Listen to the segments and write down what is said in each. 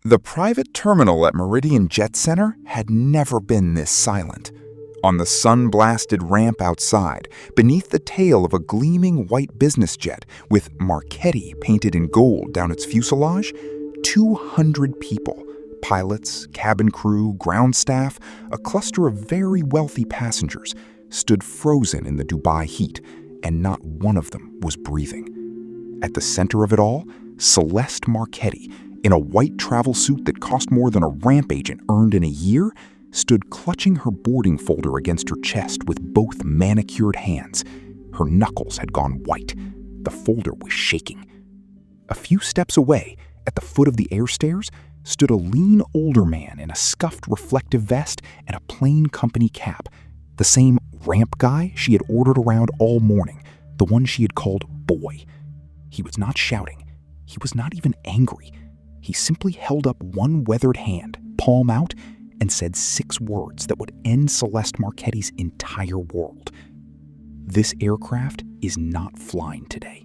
The private terminal at Meridian Jet Centre had never been this silent. On the sun-blasted ramp outside, beneath the tail of a gleaming white business jet with Marchetti painted in gold down its fuselage, 200 people, pilots, cabin crew, ground staff, a cluster of very wealthy passengers, stood frozen in the Dubai heat, and not one of them was breathing. At the center of it all, Celeste Marchetti, in a white travel suit that cost more than a ramp agent earned in a year, stood clutching her boarding folder against her chest with both manicured hands. Her knuckles had gone white. The folder was shaking. A few steps away, at the foot of the air stairs, stood a lean older man in a scuffed reflective vest and a plain company cap, the same ramp guy she had ordered around all morning, the one she had called Boy. He was not shouting. He was not even angry. He simply held up one weathered hand, palm out, and said 6 words that would end Celeste Marchetti's entire world. This aircraft is not flying today.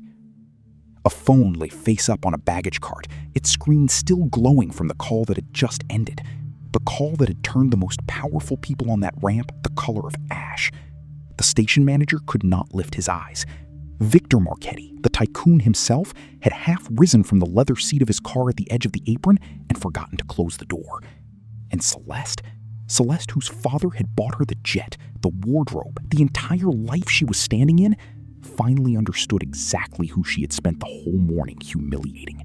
A phone lay face up on a baggage cart, its screen still glowing from the call that had just ended, the call that had turned the most powerful people on that ramp the color of ash. The station manager could not lift his eyes. Victor Marchetti, the tycoon himself, had half risen from the leather seat of his car at the edge of the apron and forgotten to close the door. And Celeste, whose father had bought her the jet, the wardrobe, the entire life she was standing in, finally understood exactly who she had spent the whole morning humiliating.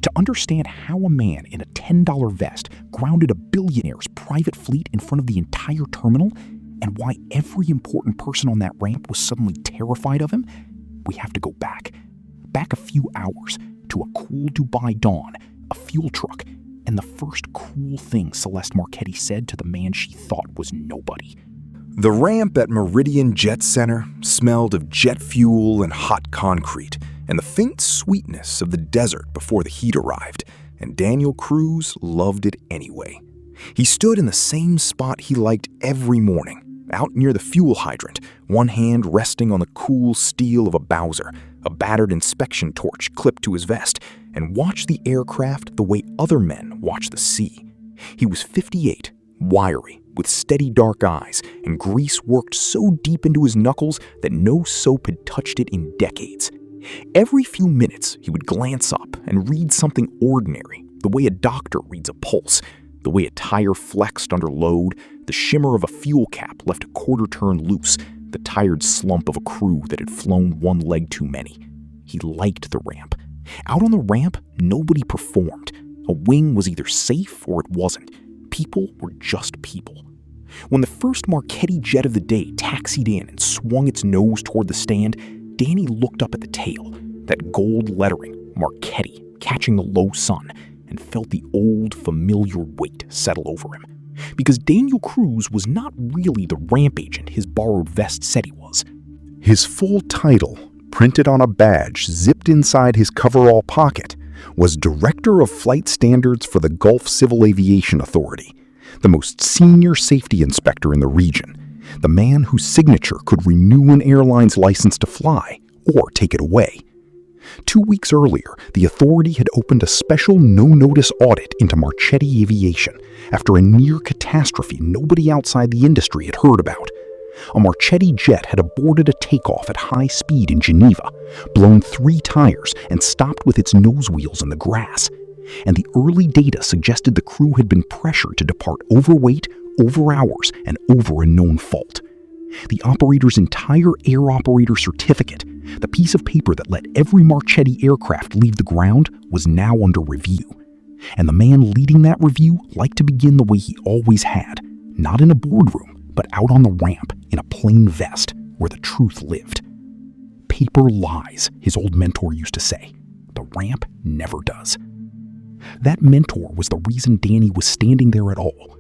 To understand how a man in a $10 vest grounded a billionaire's private fleet in front of the entire terminal, and why every important person on that ramp was suddenly terrified of him, we have to go back a few hours to a cool Dubai dawn, a fuel truck, and the first cruel thing Celeste Marchetti said to the man she thought was nobody. The ramp at Meridian Jet Centre smelled of jet fuel and hot concrete, and the faint sweetness of the desert before the heat arrived, and Daniel Cruz loved it anyway. He stood in the same spot he liked every morning, out near the fuel hydrant, one hand resting on the cool steel of a Bowser, a battered inspection torch clipped to his vest, and watched the aircraft the way other men watch the sea. He was 58, wiry, with steady dark eyes, and grease worked so deep into his knuckles that no soap had touched it in decades. Every few minutes, he would glance up and read something ordinary, the way a doctor reads a pulse, the way a tire flexed under load, the shimmer of a fuel cap left a quarter turn loose, the tired slump of a crew that had flown one leg too many. He liked the ramp. Out on the ramp, nobody performed. A wing was either safe or it wasn't. People were just people. When the first Marchetti jet of the day taxied in and swung its nose toward the stand, Danny looked up at the tail, that gold lettering, Marchetti, catching the low sun, and felt the old, familiar weight settle over him. Because Daniel Cruz was not really the ramp agent his borrowed vest said he was. His full title, printed on a badge zipped inside his coverall pocket, was Director of Flight Standards for the Gulf Civil Aviation Authority, the most senior safety inspector in the region, the man whose signature could renew an airline's license to fly or take it away. 2 weeks earlier, the authority had opened a special no-notice audit into Marchetti Aviation after a near catastrophe nobody outside the industry had heard about. A Marchetti jet had aborted a takeoff at high speed in Geneva, blown 3 tires, and stopped with its nose wheels in the grass. And the early data suggested the crew had been pressured to depart overweight, over hours, and over a known fault. The operator's entire air operator certificate, the piece of paper that let every Marchetti aircraft leave the ground, was now under review. And the man leading that review liked to begin the way he always had, not in a boardroom, but out on the ramp in a plain vest where the truth lived. Paper lies, his old mentor used to say. The ramp never does. That mentor was the reason Danny was standing there at all.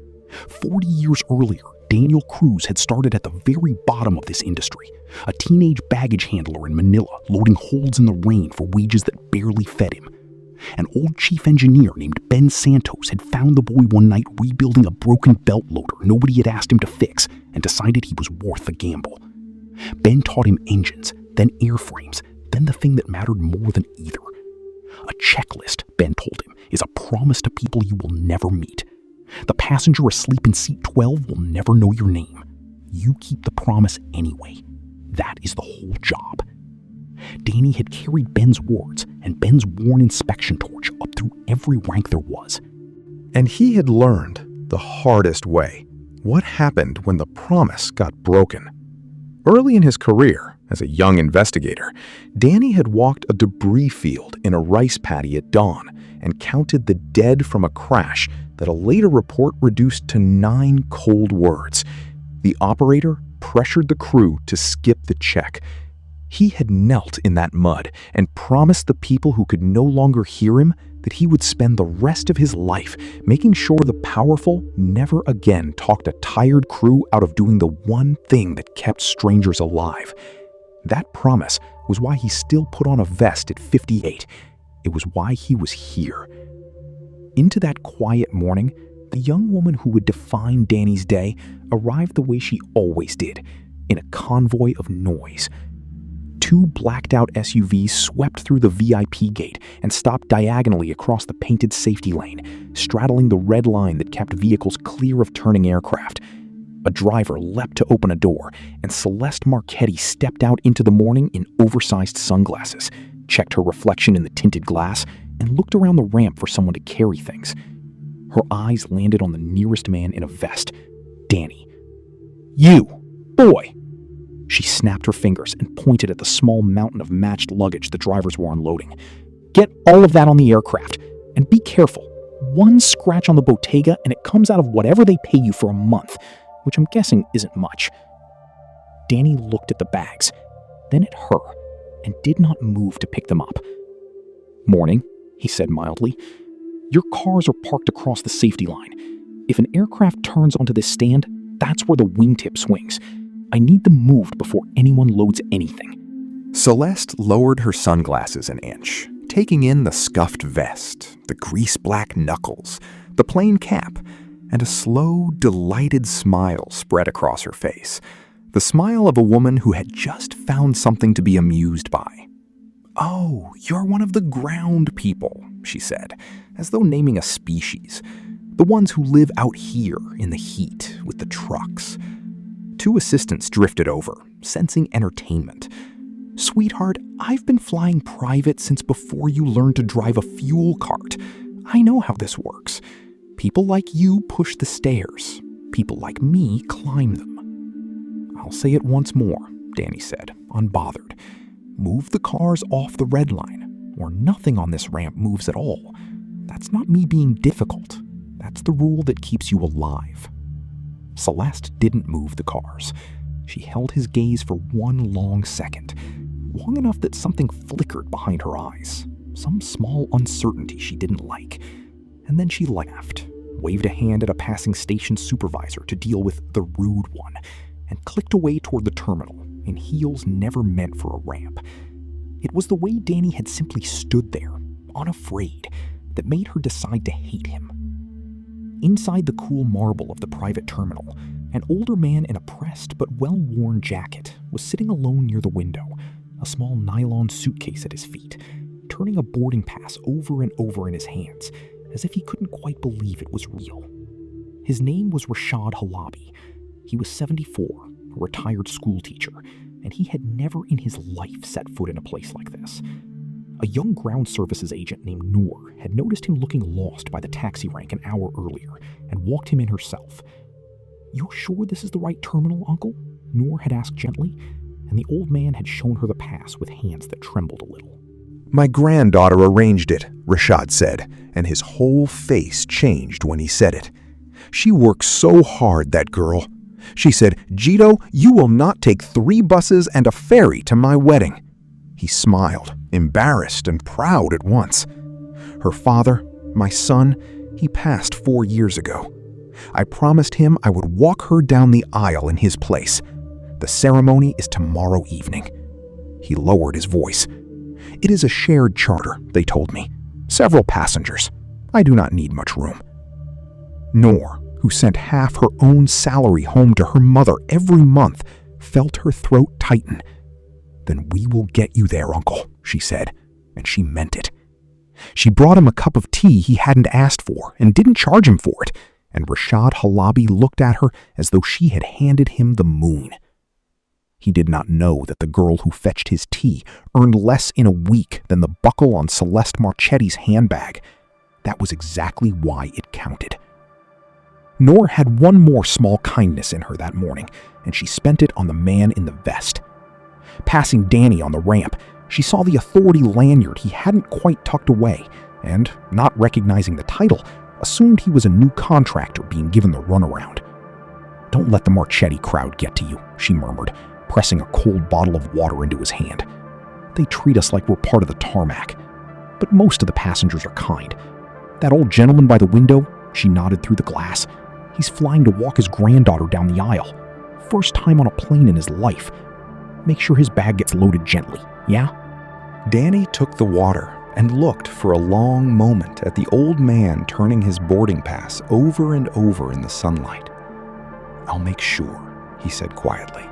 40 years earlier, Daniel Cruz had started at the very bottom of this industry, a teenage baggage handler in Manila loading holds in the rain for wages that barely fed him. An old chief engineer named Ben Santos had found the boy one night rebuilding a broken belt loader nobody had asked him to fix and decided he was worth the gamble. Ben taught him engines, then airframes, then the thing that mattered more than either. A checklist, Ben told him, is a promise to people you will never meet. The passenger asleep in seat 12 will never know your name. You keep the promise anyway. That is the whole job. Danny had carried Ben's words and Ben's worn inspection torch up through every rank there was. And he had learned the hardest way what happened when the promise got broken. Early in his career, as a young investigator, Danny had walked a debris field in a rice paddy at dawn and counted the dead from a crash that a later report reduced to 9 cold words. The operator pressured the crew to skip the check. He had knelt in that mud and promised the people who could no longer hear him that he would spend the rest of his life making sure the powerful never again talked a tired crew out of doing the one thing that kept strangers alive. That promise was why he still put on a vest at 58. It was why he was here. Into that quiet morning, the young woman who would define Danny's day arrived the way she always did, in a convoy of noise. 2 blacked-out SUVs swept through the VIP gate and stopped diagonally across the painted safety lane, straddling the red line that kept vehicles clear of turning aircraft. A driver leapt to open a door, and Celeste Marchetti stepped out into the morning in oversized sunglasses, checked her reflection in the tinted glass, and looked around the ramp for someone to carry things. Her eyes landed on the nearest man in a vest, Danny. "You, boy!" She snapped her fingers and pointed at the small mountain of matched luggage the drivers were unloading. "Get all of that on the aircraft, and be careful. 1 scratch on the Bottega and it comes out of whatever they pay you for a month, which I'm guessing isn't much." Danny looked at the bags, then at her, and did not move to pick them up. "Morning," he said mildly. "Your cars are parked across the safety line. If an aircraft turns onto this stand, that's where the wingtip swings. I need them moved before anyone loads anything." Celeste lowered her sunglasses an inch, taking in the scuffed vest, the grease-black knuckles, the plain cap, and a slow, delighted smile spread across her face. The smile of a woman who had just found something to be amused by. "Oh, you're one of the ground people," she said, as though naming a species. "The ones who live out here in the heat with the trucks." 2 assistants drifted over, sensing entertainment. "Sweetheart, I've been flying private since before you learned to drive a fuel cart. I know how this works. People like you push the stairs. People like me climb them." "I'll say it once more," Danny said, unbothered. "Move the cars off the red line, or nothing on this ramp moves at all. That's not me being difficult. That's the rule that keeps you alive." Celeste didn't move the cars. She held his gaze for 1 long second, long enough that something flickered behind her eyes, some small uncertainty she didn't like. And then she laughed, waved a hand at a passing station supervisor to deal with the rude one, and clicked away toward the terminal in heels never meant for a ramp. It was the way Danny had simply stood there, unafraid, that made her decide to hate him. Inside the cool marble of the private terminal, an older man in a pressed but well-worn jacket was sitting alone near the window, a small nylon suitcase at his feet, turning a boarding pass over and over in his hands, as if he couldn't quite believe it was real. His name was Rashad Halabi. He was 74, a retired schoolteacher, and he had never in his life set foot in a place like this. A young ground services agent named Noor had noticed him looking lost by the taxi rank an hour earlier and walked him in herself. "You're sure this is the right terminal, Uncle?" Noor had asked gently, and the old man had shown her the pass with hands that trembled a little. "My granddaughter arranged it," Rashad said, and his whole face changed when he said it. "She worked so hard, that girl. She said, 'Gito, you will not take 3 buses and a ferry to my wedding.'" He smiled, embarrassed and proud at once. "Her father, my son, he passed 4 years ago. I promised him I would walk her down the aisle in his place. The ceremony is tomorrow evening." He lowered his voice. "It is a shared charter," they told me. "Several passengers. I do not need much room." Noor, who sent half her own salary home to her mother every month, felt her throat tighten. "Then we will get you there, Uncle," she said, and she meant it. She brought him a cup of tea he hadn't asked for and didn't charge him for it, and Rashad Halabi looked at her as though she had handed him the moon. He did not know that the girl who fetched his tea earned less in a week than the buckle on Celeste Marchetti's handbag. That was exactly why it counted. Noor had one more small kindness in her that morning, and she spent it on the man in the vest. Passing Danny on the ramp, she saw the authority lanyard he hadn't quite tucked away, and, not recognizing the title, assumed he was a new contractor being given the runaround. "Don't let the Marchetti crowd get to you," she murmured, pressing a cold bottle of water into his hand. "They treat us like we're part of the tarmac. But most of the passengers are kind. That old gentleman by the window," she nodded through the glass, "he's flying to walk his granddaughter down the aisle. First time on a plane in his life. Make sure his bag gets loaded gently, yeah?" Danny took the water and looked for a long moment at the old man turning his boarding pass over and over in the sunlight. "I'll make sure," he said quietly.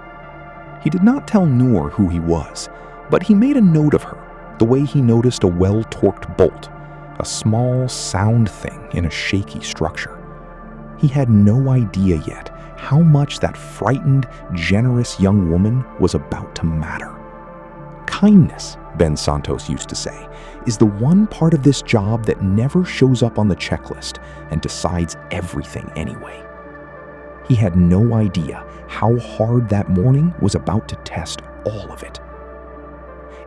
He did not tell Noor who he was, but he made a note of her, the way he noticed a well-torqued bolt, a small sound thing in a shaky structure. He had no idea yet how much that frightened, generous young woman was about to matter. Kindness, Ben Santos used to say, is the one part of this job that never shows up on the checklist and decides everything anyway. He had no idea how hard that morning was about to test all of it.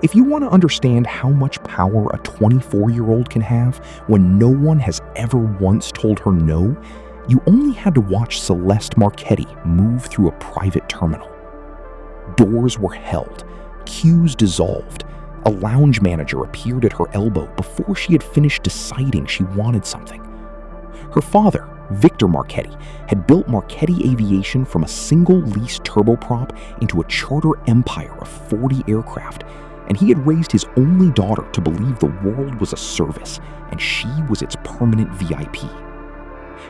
If you want to understand how much power a 24-year-old can have when no one has ever once told her no, you only had to watch Celeste Marchetti move through a private terminal. Doors were held, queues dissolved. A lounge manager appeared at her elbow before she had finished deciding she wanted something. Her father, Victor Marchetti, had built Marchetti Aviation from a single lease turboprop into a charter empire of 40 aircraft, and he had raised his only daughter to believe the world was a service and she was its permanent VIP.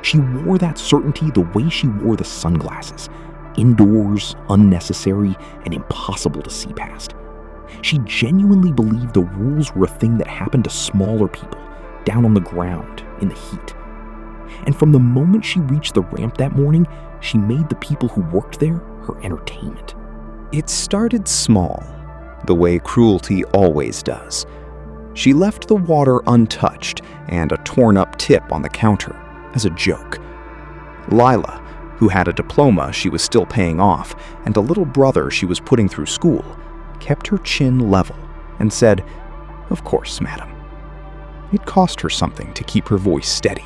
She wore that certainty the way she wore the sunglasses, indoors, unnecessary, and impossible to see past. She genuinely believed the rules were a thing that happened to smaller people, down on the ground, in the heat. And from the moment she reached the ramp that morning, she made the people who worked there her entertainment. It started small, the way cruelty always does. She left the water untouched and a torn-up tip on the counter as a joke. Lila, who had a diploma she was still paying off and a little brother she was putting through school, kept her chin level and said, "Of course, madam." It cost her something to keep her voice steady.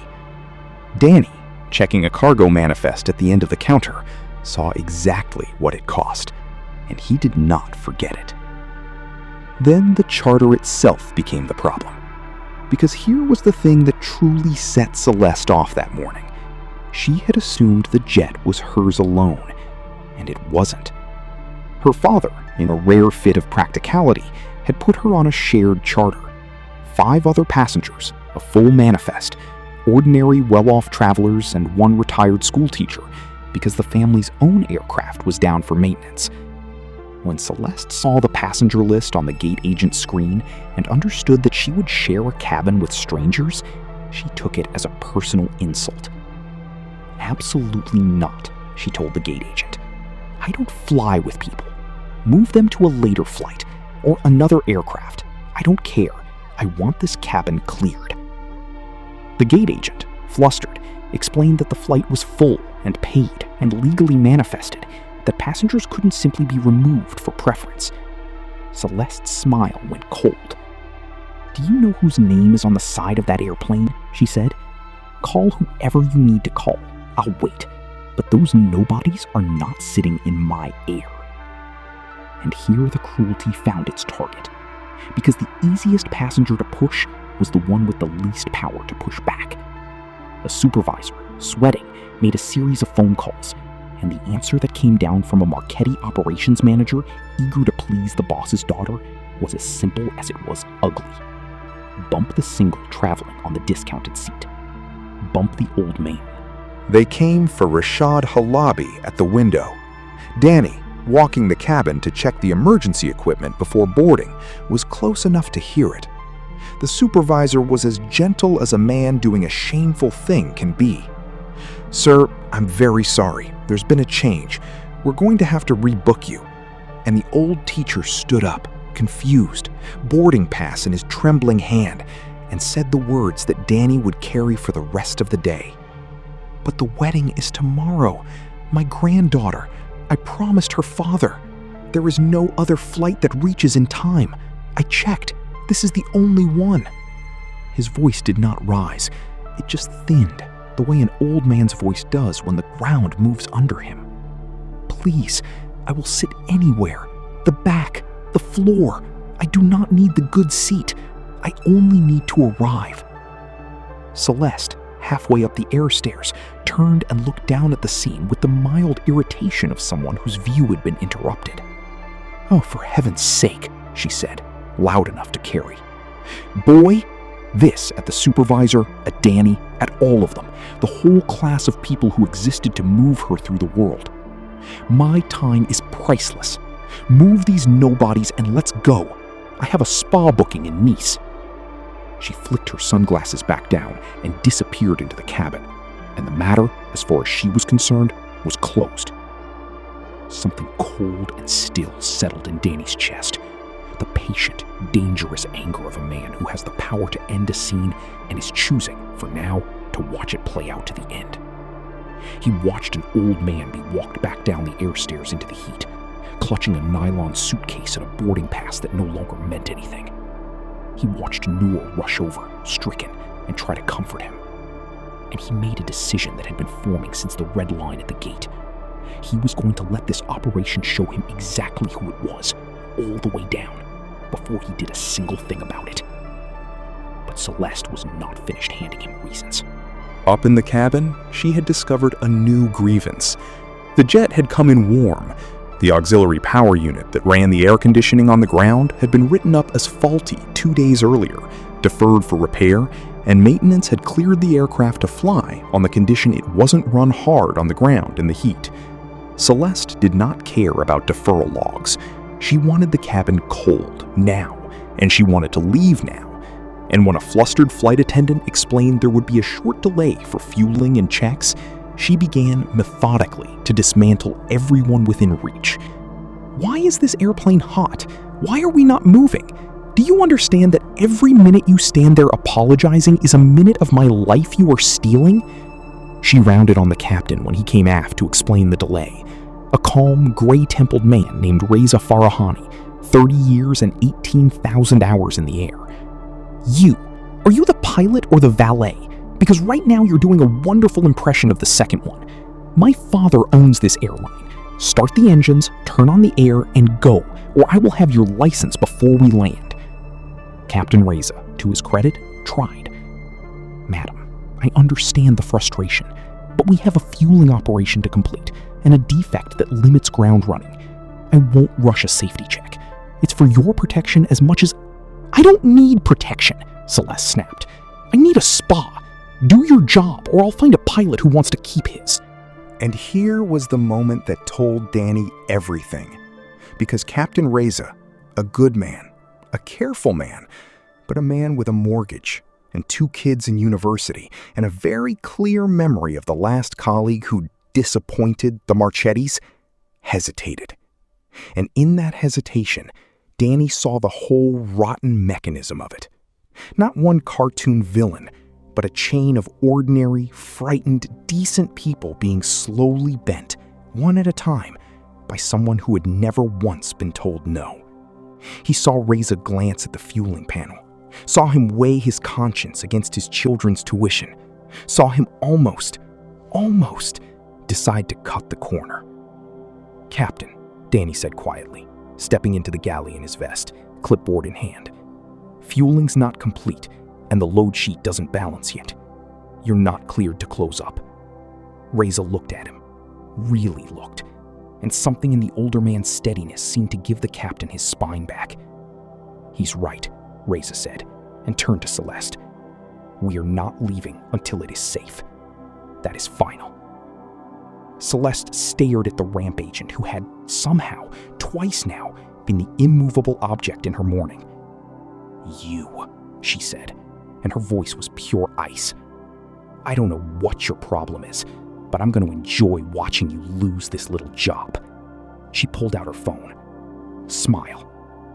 Danny, checking a cargo manifest at the end of the counter, saw exactly what it cost, and he did not forget it. Then the charter itself became the problem, because here was the thing that truly set Celeste off that morning. She had assumed the jet was hers alone, and it wasn't. Her father, in a rare fit of practicality, had put her on a shared charter. 5 other passengers, a full manifest, ordinary well-off travelers, and 1 retired schoolteacher, because the family's own aircraft was down for maintenance. When Celeste saw the passenger list on the gate agent's screen and understood that she would share a cabin with strangers, she took it as a personal insult. "Absolutely not," she told the gate agent. "I don't fly with people. Move them to a later flight, or another aircraft. I don't care. I want this cabin cleared." The gate agent, flustered, explained that the flight was full and paid and legally manifested, that passengers couldn't simply be removed for preference. Celeste's smile went cold. "Do you know whose name is on the side of that airplane?" she said. "Call whoever you need to call. I'll wait. But those nobodies are not sitting in my air." And here the cruelty found its target, because the easiest passenger to push was the one with the least power to push back. A supervisor, sweating, made a series of phone calls, and the answer that came down from a Marchetti operations manager eager to please the boss's daughter was as simple as it was ugly. Bump the single traveling on the discounted seat. Bump the old man. They came for Rashad Halabi at the window. Danny, walking the cabin to check the emergency equipment before boarding, was close enough to hear it. The supervisor was as gentle as a man doing a shameful thing can be. "Sir, I'm very sorry. There's been a change. We're going to have to rebook you." And the old teacher stood up, confused, boarding pass in his trembling hand, and said the words that Danny would carry for the rest of the day. "But the wedding is tomorrow. My granddaughter. I promised her father. There is no other flight that reaches in time. I checked. This is the only one." His voice did not rise. It just thinned, the way an old man's voice does when the ground moves under him. "Please, I will sit anywhere. The back, the floor. I do not need the good seat. I only need to arrive." Celeste, halfway up the air stairs, turned and looked down at the scene with the mild irritation of someone whose view had been interrupted. "Oh, for heaven's sake," she said, loud enough to carry. "Boy," this at the supervisor, at Danny, at all of them, the whole class of people who existed to move her through the world. "My time is priceless. Move these nobodies and let's go. I have a spa booking in Nice." She flicked her sunglasses back down and disappeared into the cabin, and the matter, as far as she was concerned, was closed. Something cold and still settled in Danny's chest. The patient, dangerous anger of a man who has the power to end a scene and is choosing, for now, to watch it play out to the end. He watched an old man be walked back down the air stairs into the heat, clutching a nylon suitcase and a boarding pass that no longer meant anything. He watched Noor rush over, stricken, and try to comfort him. And he made a decision that had been forming since the red line at the gate. He was going to let this operation show him exactly who it was, all the way down, before he did a single thing about it. But Celeste was not finished handing him reasons. Up in the cabin, she had discovered a new grievance. The jet had come in warm. The auxiliary power unit that ran the air conditioning on the ground had been written up as faulty 2 days earlier, deferred for repair, and maintenance had cleared the aircraft to fly on the condition it wasn't run hard on the ground in the heat. Celeste did not care about deferral logs. She wanted the cabin cold, now, and she wanted to leave now. And when a flustered flight attendant explained there would be a short delay for fueling and checks, she began methodically to dismantle everyone within reach. "Why is this airplane hot? Why are we not moving? Do you understand that every minute you stand there apologizing is a minute of my life you are stealing?" She rounded on the captain when he came aft to explain the delay. A calm, gray-templed man named Reza Farahani, 30 years and 18,000 hours in the air. Are you the pilot or the valet? Because right now you're doing a wonderful impression of the second one. My father owns this airline. Start the engines, turn on the air, and go, or I will have your license before we land." Captain Reza, to his credit, tried. "Madam, I understand the frustration, but we have a fueling operation to complete and a defect that limits ground running. I won't rush a safety check. It's for your protection as much as—" "I don't need protection," Celeste snapped. "I need a spa. Do your job, or I'll find a pilot who wants to keep his." And here was the moment that told Danny everything. Because Captain Reza, a good man, a careful man, but a man with a mortgage and 2 kids in university and a very clear memory of the last colleague who disappointed the Marchettis, hesitated. And in that hesitation, Danny saw the whole rotten mechanism of it. Not one cartoon villain, but a chain of ordinary, frightened, decent people being slowly bent, one at a time, by someone who had never once been told no. He saw Reza glance at the fueling panel, saw him weigh his conscience against his children's tuition, saw him almost decide to cut the corner. "Captain," Danny said quietly, stepping into the galley in his vest, clipboard in hand. "Fueling's not complete, and the load sheet doesn't balance yet. You're not cleared to close up." Reza looked at him, really looked, and something in the older man's steadiness seemed to give the captain his spine back. "He's right," Reza said, and turned to Celeste. "We are not leaving until it is safe. That is final." Celeste stared at the ramp agent who had, somehow, twice now, been the immovable object in her mourning. "You," she said, and her voice was pure ice. "I don't know what your problem is, but I'm going to enjoy watching you lose this little job." She pulled out her phone. "Smile.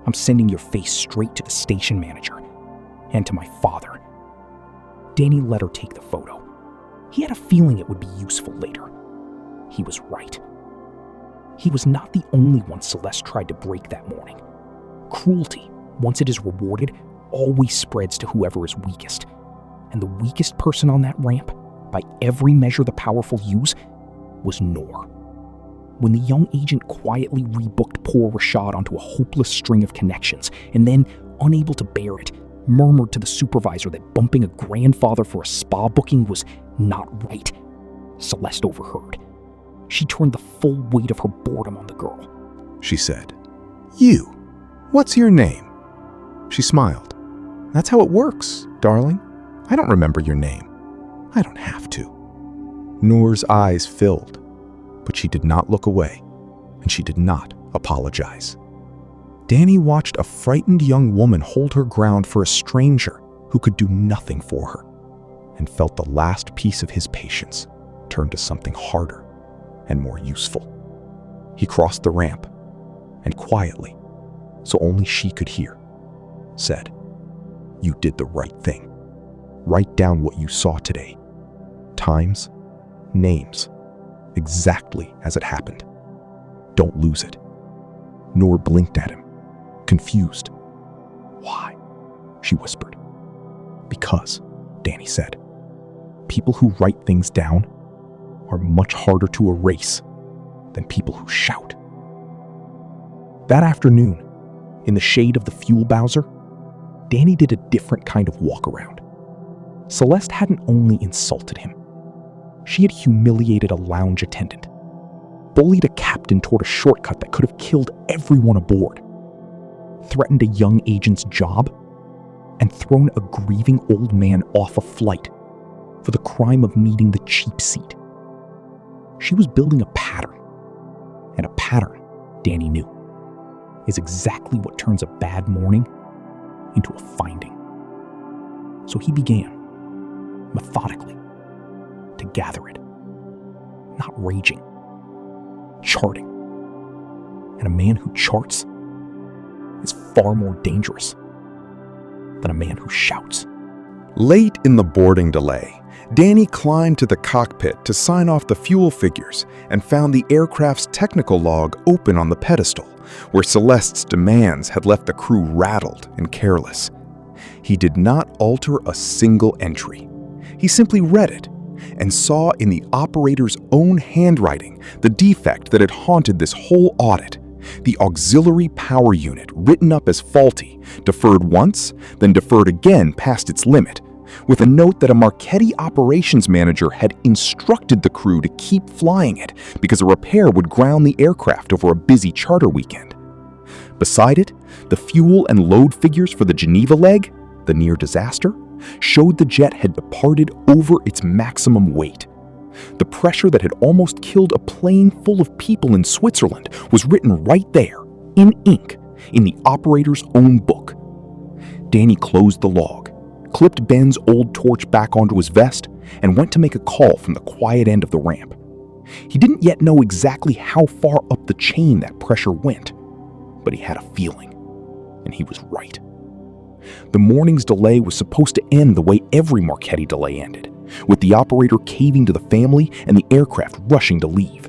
I'm sending your face straight to the station manager and to my father." Danny let her take the photo. He had a feeling it would be useful later. He was right. He was not the only one Celeste tried to break that morning. Cruelty, once it is rewarded, always spreads to whoever is weakest. And the weakest person on that ramp, by every measure the powerful use, was Noor. When the young agent quietly rebooked poor Rashad onto a hopeless string of connections, and then, unable to bear it, murmured to the supervisor that bumping a grandfather for a spa booking was not right, Celeste overheard. She turned the full weight of her boredom on the girl. She said, "You, what's your name?" She smiled. "That's how it works, darling. I don't remember your name. I don't have to." Noor's eyes filled, but she did not look away, and she did not apologize. Danny watched a frightened young woman hold her ground for a stranger who could do nothing for her, and felt the last piece of his patience turn to something harder and more useful. He crossed the ramp, and quietly, so only she could hear, said, "You did the right thing. Write down what you saw today. Times, names, exactly as it happened. Don't lose it." Noor blinked at him, confused. "Why?" she whispered. "Because," Danny said, "people who write things down are much harder to erase than people who shout." That afternoon, in the shade of the fuel bowser, Danny did a different kind of walk-around. Celeste hadn't only insulted him. She had humiliated a lounge attendant, bullied a captain toward a shortcut that could have killed everyone aboard, threatened a young agent's job, and thrown a grieving old man off a flight for the crime of needing the cheap seat. She was building a pattern, and a pattern, Danny knew, is exactly what turns a bad morning into a finding. So he began, methodically, to gather it, not raging, charting. And a man who charts is far more dangerous than a man who shouts. Late in the boarding delay, Danny climbed to the cockpit to sign off the fuel figures and found the aircraft's technical log open on the pedestal, where Celeste's demands had left the crew rattled and careless. He did not alter a single entry. He simply read it and saw in the operator's own handwriting the defect that had haunted this whole audit. The auxiliary power unit, written up as faulty, deferred once, then deferred again past its limit, with a note that a Marchetti operations manager had instructed the crew to keep flying it because a repair would ground the aircraft over a busy charter weekend. Beside it, the fuel and load figures for the Geneva leg, the near disaster, showed the jet had departed over its maximum weight. The pressure that had almost killed a plane full of people in Switzerland was written right there, in ink, in the operator's own book. Danny closed the log, clipped Ben's old torch back onto his vest, and went to make a call from the quiet end of the ramp. He didn't yet know exactly how far up the chain that pressure went, but he had a feeling, and he was right. The morning's delay was supposed to end the way every Marchetti delay ended, with the operator caving to the family and the aircraft rushing to leave.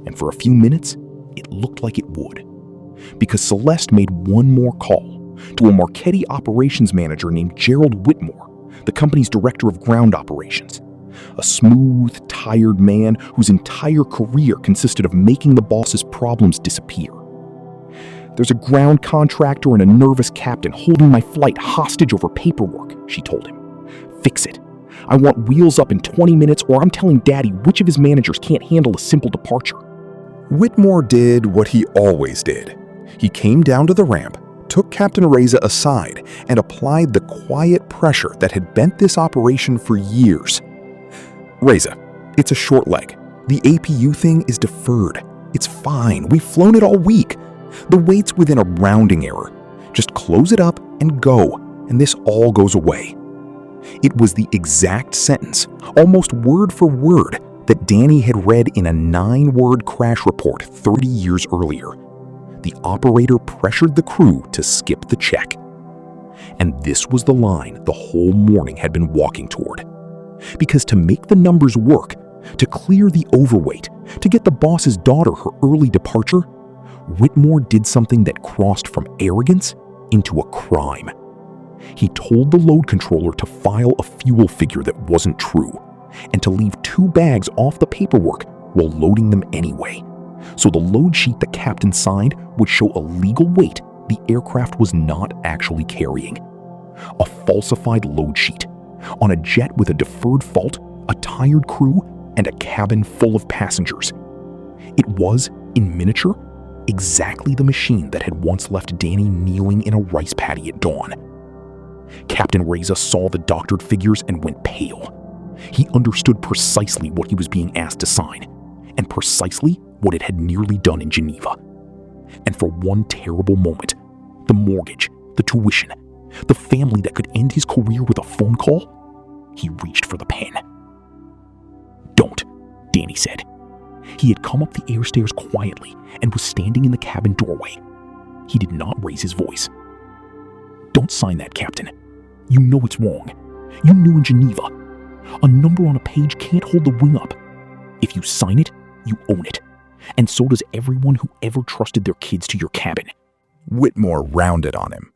And for a few minutes, it looked like it would, because Celeste made one more call to a Marchetti operations manager named Gerald Whitmore, the company's director of ground operations, a smooth, tired man whose entire career consisted of making the boss's problems disappear. "There's a ground contractor and a nervous captain holding my flight hostage over paperwork," she told him. "Fix it. I want wheels up in 20 minutes, or I'm telling Daddy which of his managers can't handle a simple departure." Whitmore did what he always did. He came down to the ramp, took Captain Reza aside, and applied the quiet pressure that had bent this operation for years. "Reza, it's a short leg. The APU thing is deferred. It's fine. We've flown it all week. The weight's within a rounding error. Just close it up and go. and this all goes away. It was the exact sentence, almost word for word, that Danny had read in a 9-word crash report 30 years earlier. The operator pressured the crew to skip the check. And this was the line the whole morning had been walking toward. Because to make the numbers work, to clear the overweight, to get the boss's daughter her early departure, Whitmore did something that crossed from arrogance into a crime. He told the load controller to file a fuel figure that wasn't true, and to leave 2 bags off the paperwork while loading them anyway. So the load sheet the captain signed would show a legal weight the aircraft was not actually carrying. A falsified load sheet on a jet with a deferred fault, a tired crew, and a cabin full of passengers. It was, in miniature, exactly the machine that had once left Danny kneeling in a rice paddy at dawn. Captain Reza saw the doctored figures and went pale. He understood precisely what he was being asked to sign, and precisely what it had nearly done in Geneva. And for one terrible moment, the mortgage, the tuition, the family that could end his career with a phone call, he reached for the pen. "Don't," Danny said. He had come up the air stairs quietly and was standing in the cabin doorway. He did not raise his voice. "Don't sign that, Captain. You know it's wrong. You knew in Geneva. A number on a page can't hold the wing up. If you sign it, you own it. And so does everyone who ever trusted their kids to your cabin." Whitmore rounded on him.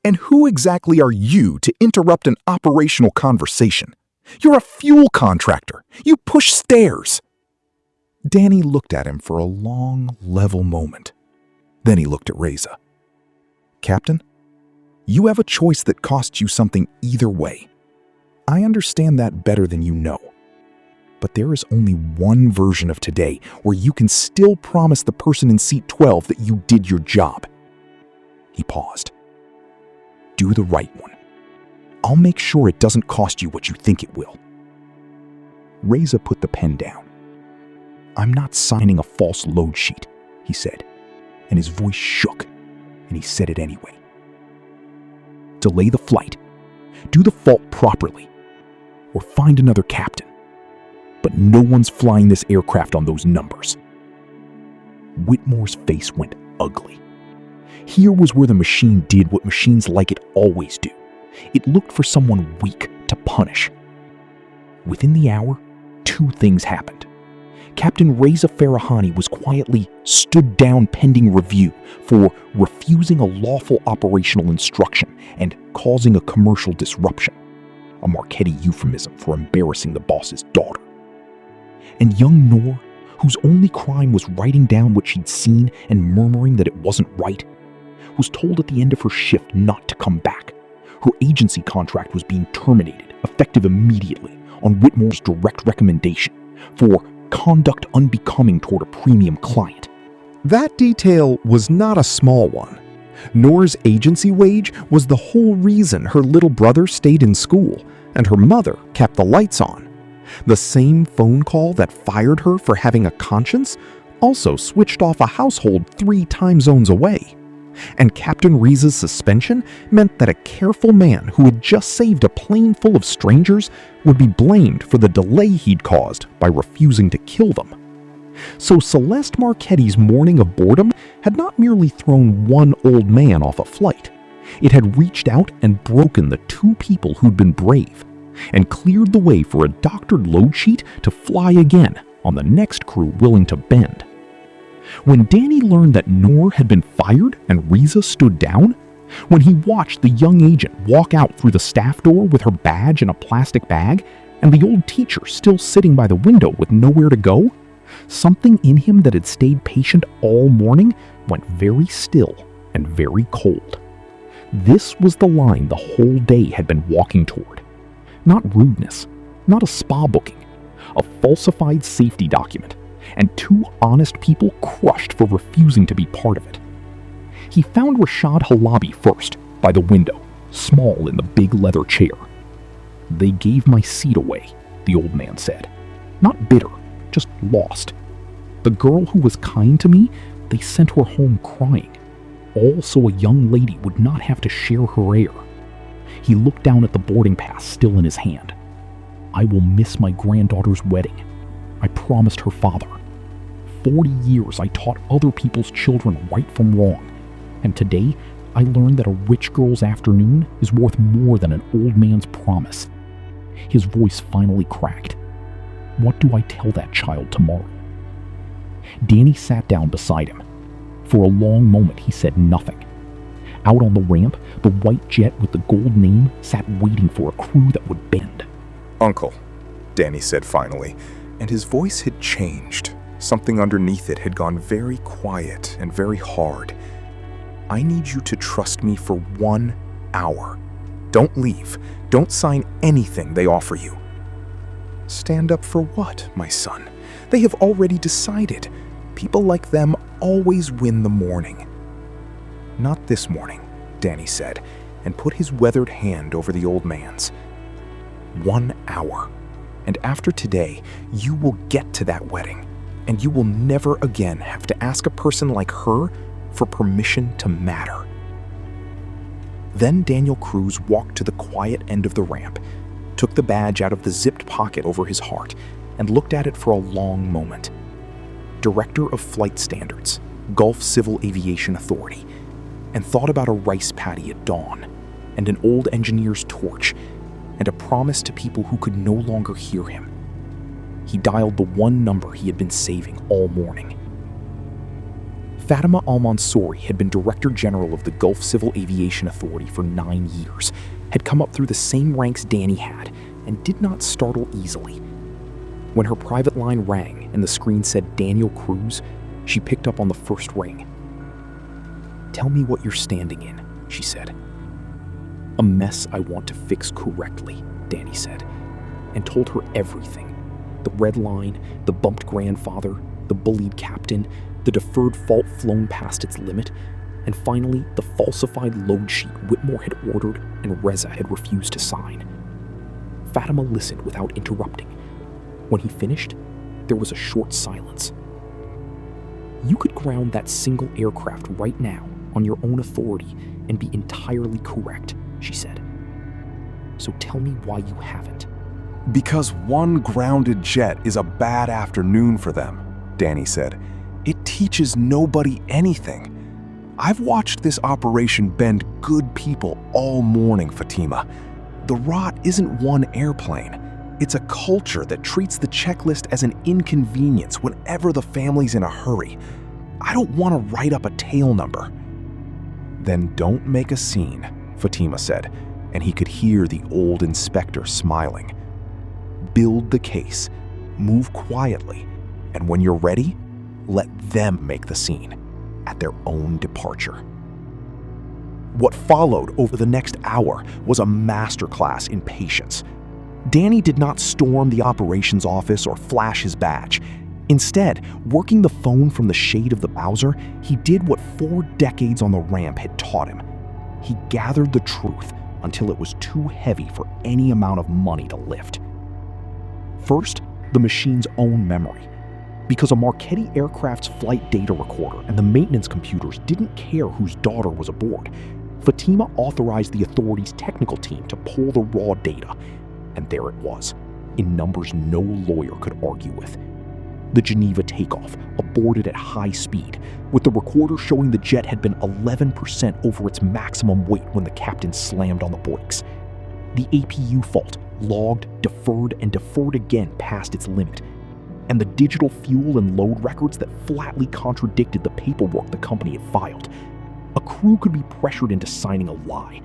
"And who exactly are you to interrupt an operational conversation? You're a fuel contractor. You push stairs." Danny looked at him for a long, level moment. Then he looked at Reza. "Captain, you have a choice that costs you something either way. I understand that better than you know. But there is only one version of today where you can still promise the person in seat 12 that you did your job." He paused. "Do the right one. I'll make sure it doesn't cost you what you think it will." Reza put the pen down. "I'm not signing a false load sheet," he said, and his voice shook, and he said it anyway. "Delay the flight, do the fault properly, or find another captain. But no one's flying this aircraft on those numbers." Whitmore's face went ugly. Here was where the machine did what machines like it always do. It looked for someone weak to punish. Within the hour, 2 things happened. Captain Reza Farahani was quietly stood down pending review for refusing a lawful operational instruction and causing a commercial disruption, a Marchetti euphemism for embarrassing the boss's daughter. And young Noor, whose only crime was writing down what she'd seen and murmuring that it wasn't right, was told at the end of her shift not to come back. Her agency contract was being terminated, effective immediately, on Whitmore's direct recommendation, for conduct unbecoming toward a premium client. That detail was not a small one. Noor's agency wage was the whole reason her little brother stayed in school, and her mother kept the lights on. The same phone call that fired her for having a conscience also switched off a household 3 time zones away. And Captain Reza's suspension meant that a careful man who had just saved a plane full of strangers would be blamed for the delay he'd caused by refusing to kill them. So Celeste Marchetti's morning of boredom had not merely thrown one old man off a flight. It had reached out and broken the 2 people who'd been brave, and cleared the way for a doctored load sheet to fly again on the next crew willing to bend. When Danny learned that Noor had been fired and Reza stood down, when he watched the young agent walk out through the staff door with her badge in a plastic bag, and the old teacher still sitting by the window with nowhere to go, something in him that had stayed patient all morning went very still and very cold. This was the line the whole day had been walking toward. Not rudeness, not a spa booking, a falsified safety document, and 2 honest people crushed for refusing to be part of it. He found Rashad Halabi first, by the window, small in the big leather chair. "They gave my seat away," the old man said. "Not bitter, just lost. The girl who was kind to me, they sent her home crying, all so a young lady would not have to share her air. He looked down at the boarding pass still in his hand. I will miss my granddaughter's wedding. I promised her father. 40 years I taught other people's children right from wrong. And today I learned that a rich girl's afternoon is worth more than an old man's promise. His voice finally cracked. What do I tell that child tomorrow? Danny sat down beside him. For a long moment he said nothing. Out on the ramp, the white jet with the gold name sat waiting for a crew that would bend. "Uncle," Danny said finally, and his voice had changed. Something underneath it had gone very quiet and very hard. "I need you to trust me for 1 hour. Don't leave. Don't sign anything they offer you." "Stand up for what, my son? They have already decided. People like them always win the morning." "Not this morning," Danny said, and put his weathered hand over the old man's. 1 hour. And after today, you will get to that wedding, and you will never again have to ask a person like her for permission to matter. Then Daniel Cruz walked to the quiet end of the ramp, took the badge out of the zipped pocket over his heart, and looked at it for a long moment. Director of Flight Standards, Gulf Civil Aviation Authority, and thought about a rice paddy at dawn, and an old engineer's torch, and a promise to people who could no longer hear him. He dialed the one number he had been saving all morning. Fatima Al-Mansouri had been Director General of the Gulf Civil Aviation Authority for 9 years, had come up through the same ranks Danny had, and did not startle easily. When her private line rang and the screen said Daniel Cruz, she picked up on the first ring. "Tell me what you're standing in," she said. "A mess I want to fix correctly," Danny said, and told her everything. The red line, the bumped grandfather, the bullied captain, the deferred fault flown past its limit, and finally the falsified load sheet Whitmore had ordered and Reza had refused to sign. Fatima listened without interrupting. When he finished, there was a short silence. "You could ground that single aircraft right now on your own authority and be entirely correct," she said. "So tell me why you haven't." "Because one grounded jet is a bad afternoon for them," Danny said. "It teaches nobody anything. I've watched this operation bend good people all morning, Fatima. The rot isn't one airplane. It's a culture that treats the checklist as an inconvenience whenever the family's in a hurry. I don't want to write up a tail number." "Then don't make a scene," Fatima said, and he could hear the old inspector smiling. "Build the case, move quietly, and when you're ready, let them make the scene at their own departure." What followed over the next hour was a masterclass in patience. Danny did not storm the operations office or flash his badge. Instead, working the phone from the shade of the Bowser, he did what 4 decades on the ramp had taught him. He gathered the truth until it was too heavy for any amount of money to lift. First, the machine's own memory. Because a Marchetti aircraft's flight data recorder and the maintenance computers didn't care whose daughter was aboard, Fatima authorized the authority's technical team to pull the raw data, and there it was, in numbers no lawyer could argue with. The Geneva takeoff, aborted at high speed, with the recorder showing the jet had been 11% over its maximum weight when the captain slammed on the brakes. The APU fault, logged, deferred, and deferred again past its limit. And the digital fuel and load records that flatly contradicted the paperwork the company had filed. A crew could be pressured into signing a lie.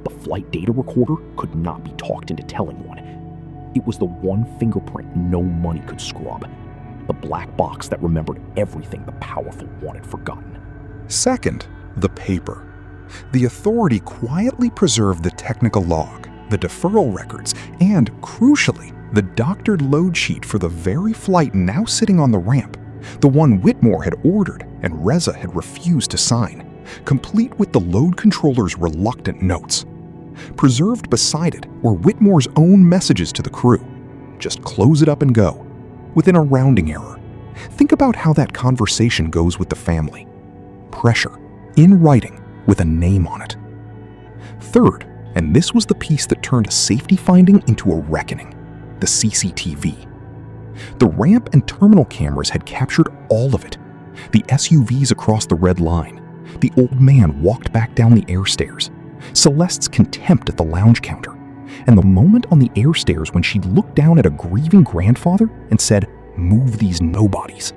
The flight data recorder could not be talked into telling one. It was the one fingerprint no money could scrub. The black box that remembered everything the powerful wanted forgotten. Second, the paper. The authority quietly preserved the technical log, the deferral records, and, crucially, the doctored load sheet for the very flight now sitting on the ramp, the one Whitmore had ordered and Reza had refused to sign, complete with the load controller's reluctant notes. Preserved beside it were Whitmore's own messages to the crew. Just close it up and go, within a rounding error. Think about how that conversation goes with the family. Pressure, in writing, with a name on it. Third, And this was the piece that turned a safety finding into a reckoning: the CCTV. The ramp and terminal cameras had captured all of it. The SUVs across the red line. The old man walked back down the air stairs. Celeste's contempt at the lounge counter. And the moment on the air stairs when she looked down at a grieving grandfather and said, "Move these nobodies."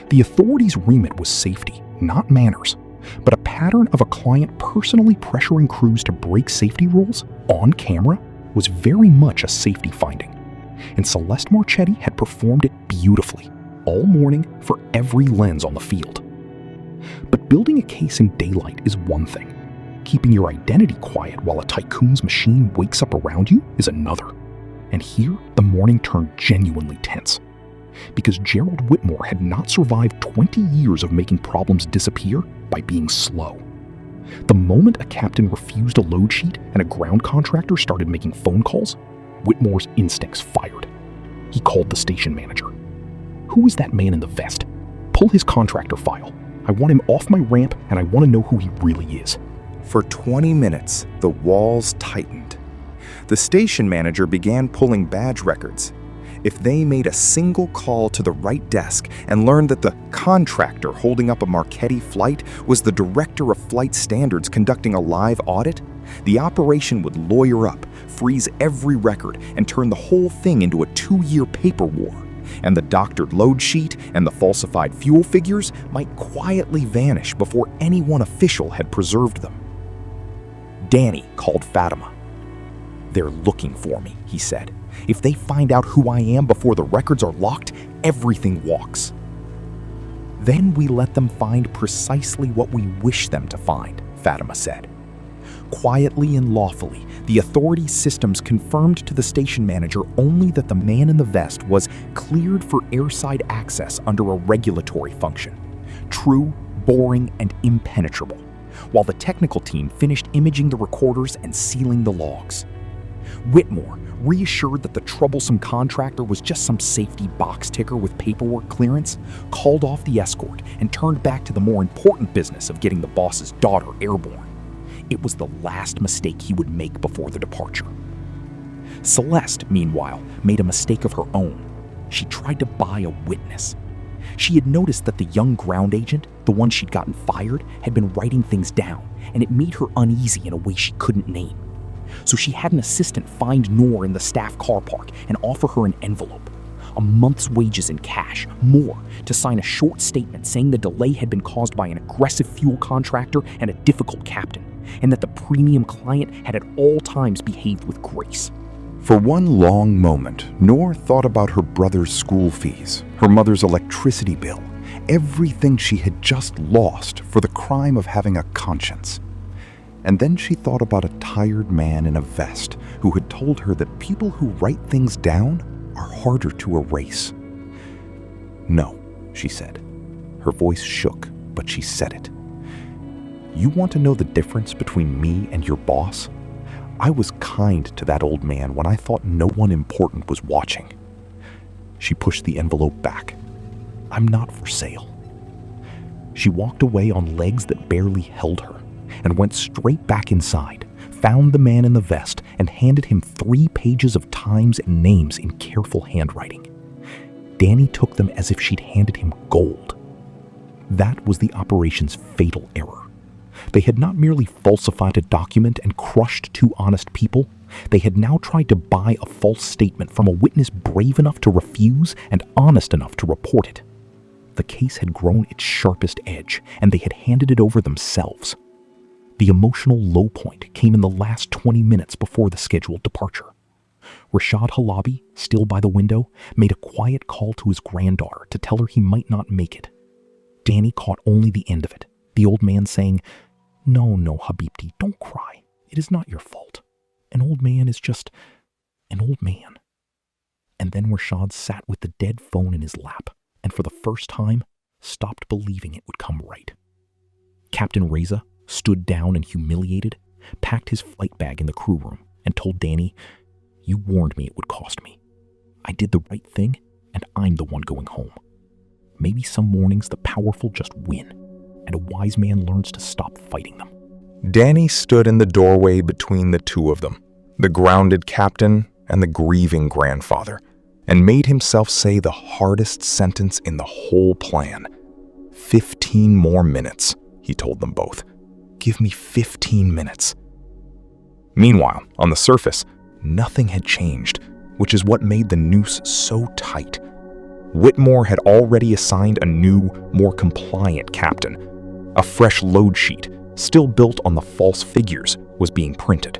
The authorities' remit was safety, not manners. But a pattern of a client personally pressuring Cruz to break safety rules on camera was very much a safety finding. And Celeste Marchetti had performed it beautifully, all morning for every lens on the field. But building a case in daylight is one thing. Keeping your identity quiet while a tycoon's machine wakes up around you is another. And here, the morning turned genuinely tense. Because Gerald Whitmore had not survived 20 years of making problems disappear by being slow. The moment a captain refused a load sheet and a ground contractor started making phone calls, Whitmore's instincts fired. He called the station manager. "Who is that man in the vest? Pull his contractor file. I want him off my ramp and I want to know who he really is." For 20 minutes, the walls tightened. The station manager began pulling badge records. If they made a single call to the right desk and learned that the contractor holding up a Marchetti flight was the director of flight standards conducting a live audit, the operation would lawyer up, freeze every record, and turn the whole thing into a 2-year paper war. And the doctored load sheet and the falsified fuel figures might quietly vanish before any one official had preserved them. Danny called Fatima. "They're looking for me," he said. "If they find out who I am before the records are locked, everything walks." "Then we let them find precisely what we wish them to find," Fatima said. Quietly and lawfully, the authorities' systems confirmed to the station manager only that the man in the vest was cleared for airside access under a regulatory function. True, boring, and impenetrable, while the technical team finished imaging the recorders and sealing the logs. Whitmore, reassured that the troublesome contractor was just some safety box ticker with paperwork clearance, called off the escort and turned back to the more important business of getting the boss's daughter airborne. It was the last mistake he would make before the departure. Celeste, meanwhile, made a mistake of her own. She tried to buy a witness. She had noticed that the young ground agent, the one she'd gotten fired, had been writing things down, and it made her uneasy in a way she couldn't name. So she had an assistant find Noor in the staff car park and offer her an envelope, a month's wages in cash, more, to sign a short statement saying the delay had been caused by an aggressive fuel contractor and a difficult captain, and that the premium client had at all times behaved with grace. For one long moment, Noor thought about her brother's school fees, her mother's electricity bill, everything she had just lost for the crime of having a conscience. And then she thought about a tired man in a vest who had told her that people who write things down are harder to erase. "No," she said. Her voice shook, but she said it. "You want to know the difference between me and your boss? I was kind to that old man when I thought no one important was watching." She pushed the envelope back. "I'm not for sale." She walked away on legs that barely held her and went straight back inside, found the man in the vest, and handed him 3 pages of times and names in careful handwriting. Danny took them as if she'd handed him gold. That was the operation's fatal error. They had not merely falsified a document and crushed 2 honest people. They had now tried to buy a false statement from a witness brave enough to refuse and honest enough to report it. The case had grown its sharpest edge, and they had handed it over themselves. The emotional low point came in the last 20 minutes before the scheduled departure. Rashad Halabi, still by the window, made a quiet call to his granddaughter to tell her he might not make it. Danny caught only the end of it, the old man saying, No, Habibti, don't cry. It is not your fault. An old man is just an old man." And then Rashad sat with the dead phone in his lap, and for the first time, stopped believing it would come right. Captain Reza, stood down and humiliated, packed his flight bag in the crew room, and told Danny, "You warned me it would cost me. I did the right thing, and I'm the one going home. Maybe some mornings the powerful just win, and a wise man learns to stop fighting them." Danny stood in the doorway between the two of them, the grounded captain and the grieving grandfather, and made himself say the hardest sentence in the whole plan. 15 more minutes, he told them both. Give me 15 minutes. Meanwhile, on the surface, nothing had changed, which is what made the noose so tight. Whitmore had already assigned a new, more compliant captain. A fresh load sheet, still built on the false figures, was being printed.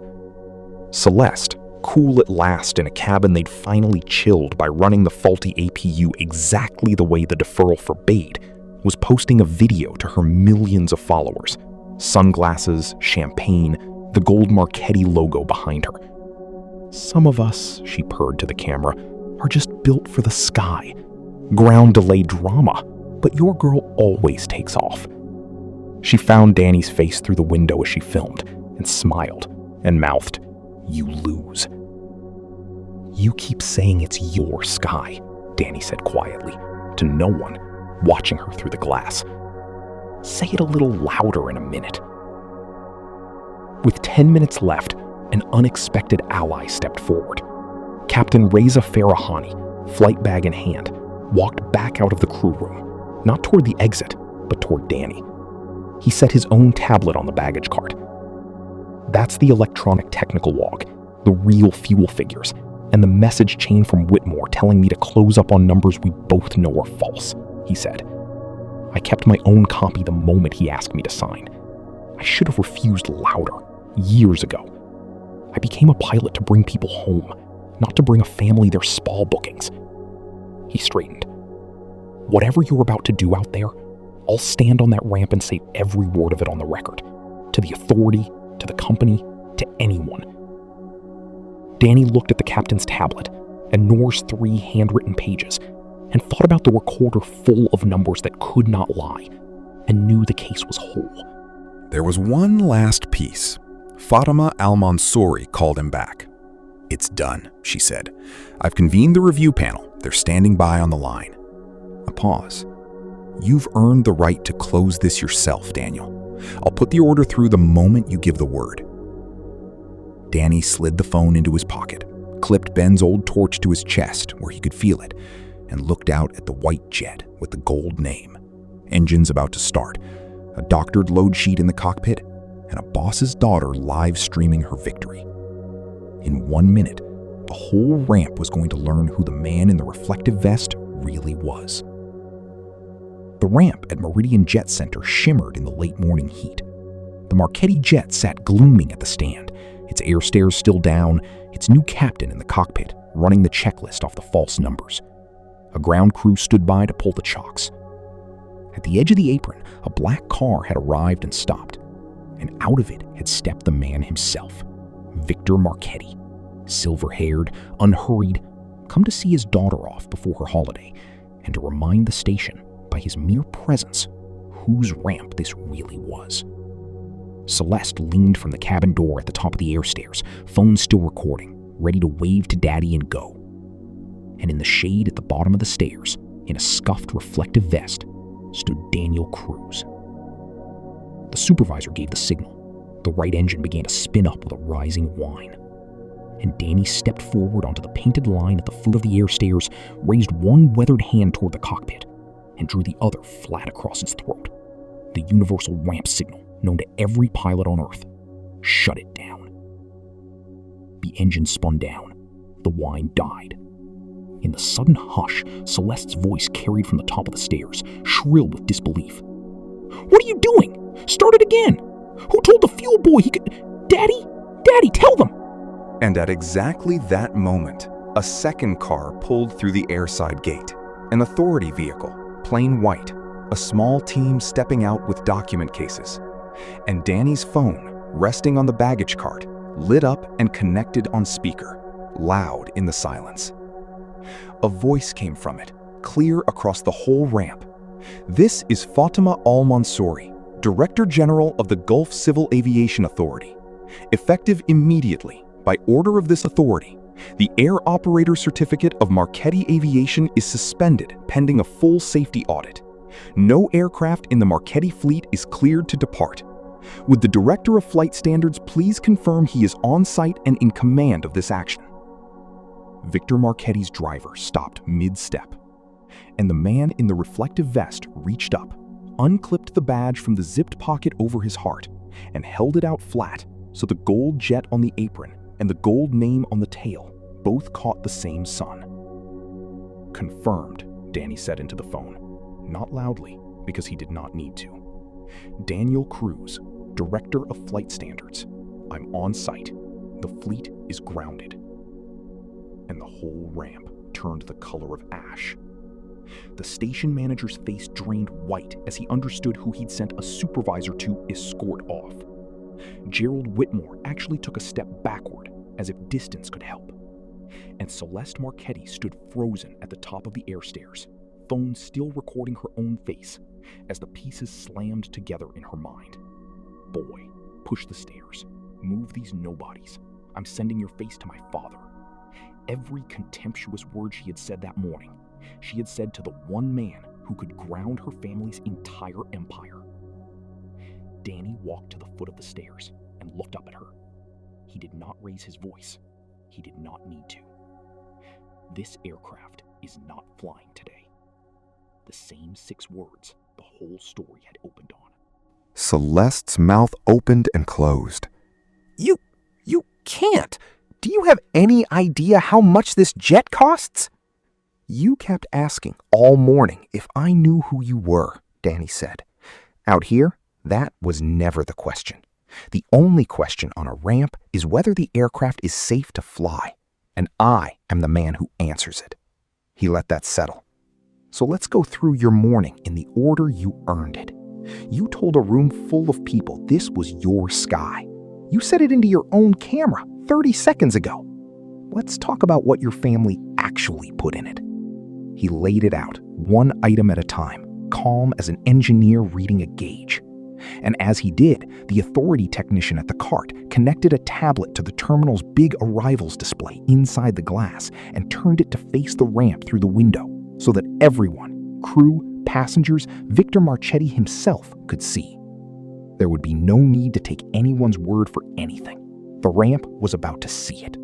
Celeste, cool at last in a cabin they'd finally chilled by running the faulty APU exactly the way the deferral forbade, was posting a video to her millions of followers. Sunglasses, champagne, the gold Marchetti logo behind her. Some of us, she purred to the camera, are just built for the sky. Ground delay drama, but your girl always takes off. She found Danny's face through the window as she filmed and smiled and mouthed, "You lose." "You keep saying it's your sky," Danny said quietly, to no one, watching her through the glass. "Say it a little louder in a minute." With 10 minutes left, an unexpected ally stepped forward. Captain Reza Farahani, flight bag in hand, walked back out of the crew room, not toward the exit, but toward Danny. He set his own tablet on the baggage cart. "That's the electronic technical log, the real fuel figures, and the message chain from Whitmore telling me to close up on numbers we both know are false," he said. "I kept my own copy the moment he asked me to sign. I should have refused louder, years ago. I became a pilot to bring people home, not to bring a family their spa bookings." He straightened. "Whatever you're about to do out there, I'll stand on that ramp and say every word of it on the record. To the authority, to the company, to anyone." Danny looked at the captain's tablet and Noor's 3 handwritten pages and thought about the recorder full of numbers that could not lie, and knew the case was whole. There was one last piece. Fatima Al-Mansouri called him back. "It's done," she said. "I've convened the review panel. They're standing by on the line." A pause. "You've earned the right to close this yourself, Daniel. I'll put the order through the moment you give the word." Danny slid the phone into his pocket, clipped Ben's old torch to his chest where he could feel it, and looked out at the white jet with the gold name. Engines about to start, a doctored load sheet in the cockpit, and a boss's daughter live streaming her victory. In 1 minute, the whole ramp was going to learn who the man in the reflective vest really was. The ramp at Meridian Jet Centre shimmered in the late morning heat. The Marchetti jet sat glooming at the stand, its air stairs still down, its new captain in the cockpit running the checklist off the false numbers. A ground crew stood by to pull the chocks. At the edge of the apron, a black car had arrived and stopped, and out of it had stepped the man himself, Victor Marchetti, silver-haired, unhurried, come to see his daughter off before her holiday, and to remind the station, by his mere presence, whose ramp this really was. Celeste leaned from the cabin door at the top of the air stairs, phone still recording, ready to wave to Daddy and go. And in the shade at the bottom of the stairs, in a scuffed reflective vest, stood Daniel Cruz. The supervisor gave the signal. The right engine began to spin up with a rising whine. And Danny stepped forward onto the painted line at the foot of the air stairs, raised one weathered hand toward the cockpit, and drew the other flat across his throat. The universal ramp signal, known to every pilot on Earth. Shut it down. The engine spun down. The whine died. In the sudden hush, Celeste's voice carried from the top of the stairs, shrill with disbelief. "What are you doing? Start it again! Who told the fuel boy he could... Daddy? Daddy, tell them!" And at exactly that moment, a second car pulled through the airside gate. An authority vehicle, plain white, a small team stepping out with document cases. And Danny's phone, resting on the baggage cart, lit up and connected on speaker, loud in the silence. A voice came from it, clear across the whole ramp. "This is Fatima Al-Mansouri, Director General of the Gulf Civil Aviation Authority. Effective immediately, by order of this authority, the Air Operator Certificate of Marchetti Aviation is suspended pending a full safety audit. No aircraft in the Marchetti fleet is cleared to depart. Would the Director of Flight Standards please confirm he is on site and in command of this action? Victor Marchetti's driver stopped mid-step, and the man in the reflective vest reached up, unclipped the badge from the zipped pocket over his heart, and held it out flat so the gold jet on the apron and the gold name on the tail both caught the same sun. "Confirmed," Danny said into the phone, not loudly because he did not need to. "Daniel Cruz, Director of Flight Standards. I'm on site. The fleet is grounded." And the whole ramp turned the color of ash. The station manager's face drained white as he understood who he'd sent a supervisor to escort off. Gerald Whitmore actually took a step backward, as if distance could help. And Celeste Marchetti stood frozen at the top of the air stairs, phone still recording her own face, as the pieces slammed together in her mind. "Boy, push the stairs. Move these nobodies. I'm sending your face to my father." Every contemptuous word she had said that morning, she had said to the one man who could ground her family's entire empire. Danny walked to the foot of the stairs and looked up at her. He did not raise his voice. He did not need to. "This aircraft is not flying today." The same 6 words the whole story had opened on. Celeste's mouth opened and closed. You can't. Do you have any idea how much this jet costs?" "You kept asking all morning if I knew who you were," Danny said. "Out here, that was never the question. The only question on a ramp is whether the aircraft is safe to fly, and I am the man who answers it." He let that settle. "So let's go through your morning in the order you earned it. You told a room full of people this was your sky. You said it into your own camera 30 seconds ago. Let's talk about what your family actually put in it." He laid it out, one item at a time, calm as an engineer reading a gauge. And as he did, the authority technician at the cart connected a tablet to the terminal's big arrivals display inside the glass and turned it to face the ramp through the window so that everyone, crew, passengers, Victor Marchetti himself, could see. There would be no need to take anyone's word for anything. The ramp was about to see it.